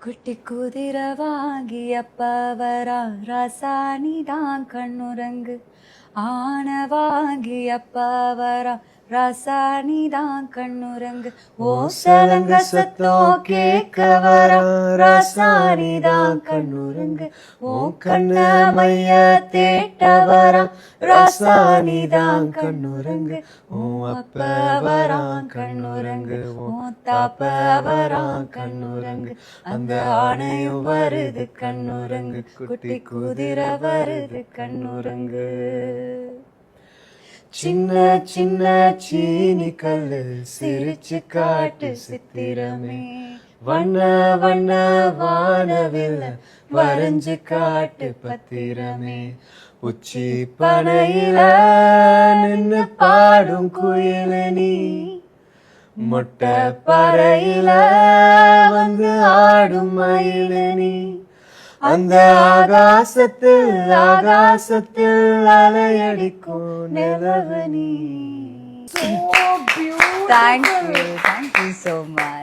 குட்டி குதிரை வாங்கி அப்பா வரா ரசானிதான் கண்ணுரங்கு ஆன வாங்கி அப்பா வரா ரசானிதான் கண்ணுரங்கு ஓ சலங்க சத்தம் கேட்க வரா ரசானிதான் கண்ணுரங்கு ஓ கண்ண மைய தேட்ட வரா ரசானிதான் கண்ணுரங்கு ஓ அப்ப வரான் கண்ணுரங்கு ஓ தாப்ப வரான் கண்ணுரங்கு அந்த ஆணையும் வருது கண்ணுரங்கு குட்டி குதிரை வருது கண்ணுரங்கு சின்ன சின்ன சீனி கல்லு சிரிச்சு காட்டு சித்திரமே வண்ண வண்ண வானவில்ல வரைஞ்சு காட்டு பத்திரமே உச்சி பனையில நின்னு பாடும் குயில நீ மொட்டை பறையில வந்து ஆடும் மயில நீ அந்த ஆகாசத்தில் ஆகாசத்தில் அலையடிக்கும் நிலவனி. So beautiful. Thank you so much.